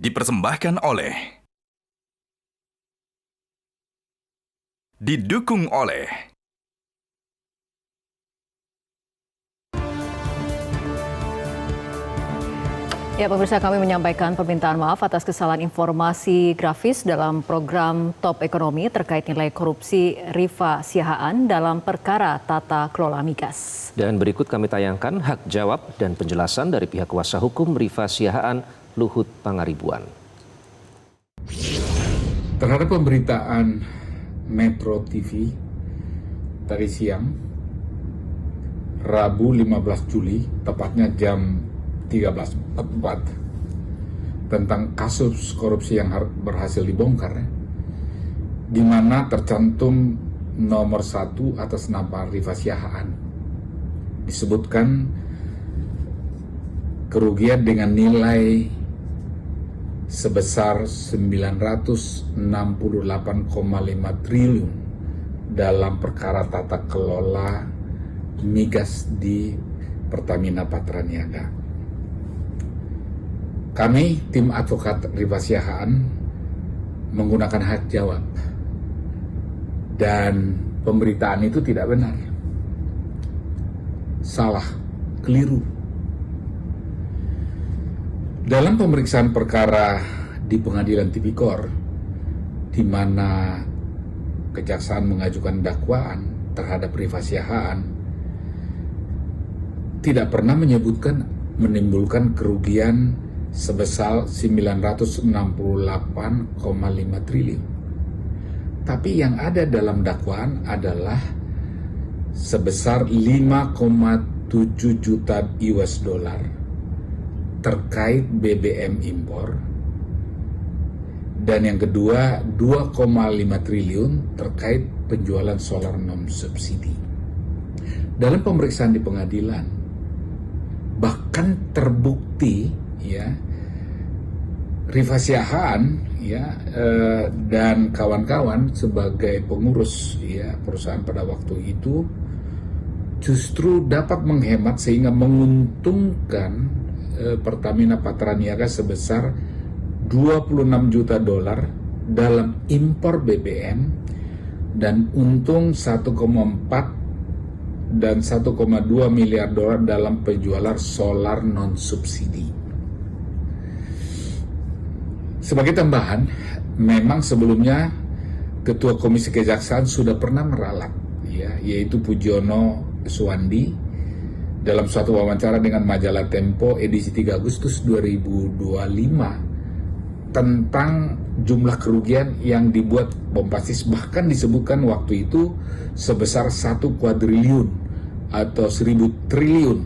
Dipersembahkan oleh, didukung oleh Ya, pemirsa, kami menyampaikan permintaan maaf atas kesalahan informasi grafis dalam program Top Ekonomi terkait nilai korupsi Rifa Siahaan dalam perkara tata kelola migas. Dan berikut kami tayangkan hak jawab dan penjelasan dari pihak kuasa hukum Rifa Siahaan, Luhut Pangaribuan. Terhadap pemberitaan Metro TV tadi siang, Rabu 15 Juli, tepatnya jam 13.44, tentang kasus korupsi yang berhasil dibongkar, di mana tercantum nomor 1 atas nama Rifa Siahaan. Disebutkan kerugian dengan nilai sebesar 968,5 triliun dalam perkara tata kelola migas di Pertamina Patraniaga. Kami, tim advokat Rifa Siahaan, menggunakan hak jawab, dan pemberitaan itu tidak benar, salah, keliru. Dalam pemeriksaan perkara di Pengadilan Tipikor, di mana Kejaksaan mengajukan dakwaan terhadap Rifa Siahaan, tidak pernah menyebutkan menimbulkan kerugian sebesar 968,5 triliun. Tapi yang ada dalam dakwaan adalah sebesar 5,7 juta US dollar terkait BBM impor, dan yang kedua 2,5 triliun terkait penjualan solar non subsidi. Dalam pemeriksaan di pengadilan bahkan terbukti, ya, Rifa Siahaan, ya, dan kawan-kawan sebagai pengurus, ya, perusahaan pada waktu itu justru dapat menghemat sehingga menguntungkan Pertamina Patraniaga sebesar 26 juta dolar dalam impor BBM dan untung 1,4 dan 1,2 miliar dolar dalam penjualan solar non subsidi. Sebagai tambahan, memang sebelumnya Ketua Komisi Kejaksaan sudah pernah meralat, ya, yaitu Pujono Suwandi, dalam suatu wawancara dengan majalah Tempo edisi 3 Agustus 2025 tentang jumlah kerugian yang dibuat bombastis, bahkan disebutkan waktu itu sebesar 1 kuadriliun atau 1000 triliun,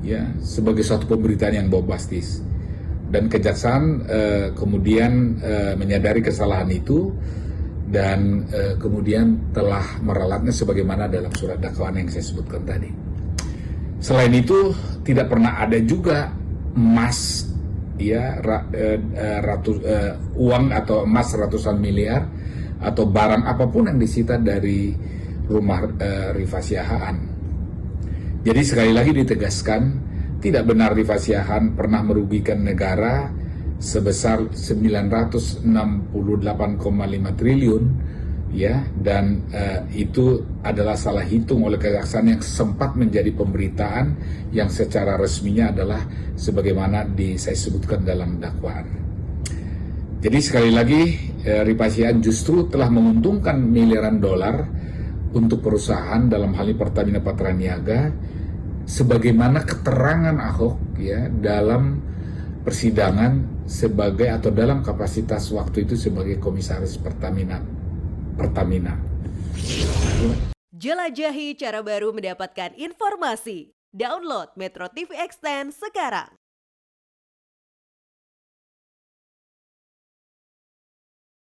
ya, sebagai suatu pemberitaan yang bombastis. Dan Kejaksaan kemudian menyadari kesalahan itu dan kemudian telah meralatnya sebagaimana dalam surat dakwaan yang saya sebutkan tadi. Selain itu, tidak pernah ada juga emas, ya, uang atau emas ratusan miliar atau barang apapun yang disita dari rumah Rifa Siahaan. Jadi sekali lagi ditegaskan, tidak benar Rifa Siahaan pernah merugikan negara sebesar 968,5 triliun, ya, dan itu adalah salah hitung oleh Kejaksaan yang sempat menjadi pemberitaan yang secara resminya adalah sebagaimana saya sebutkan dalam dakwaan. Jadi sekali lagi, Rifa Siahaan justru telah menguntungkan miliaran dolar untuk perusahaan, dalam hal ini Pertamina Patraniaga, sebagaimana keterangan Ahok, ya, dalam persidangan sebagai atau dalam kapasitas waktu itu sebagai komisaris Pertamina. Jelajahi cara baru mendapatkan informasi. Download Metro TV Extend sekarang.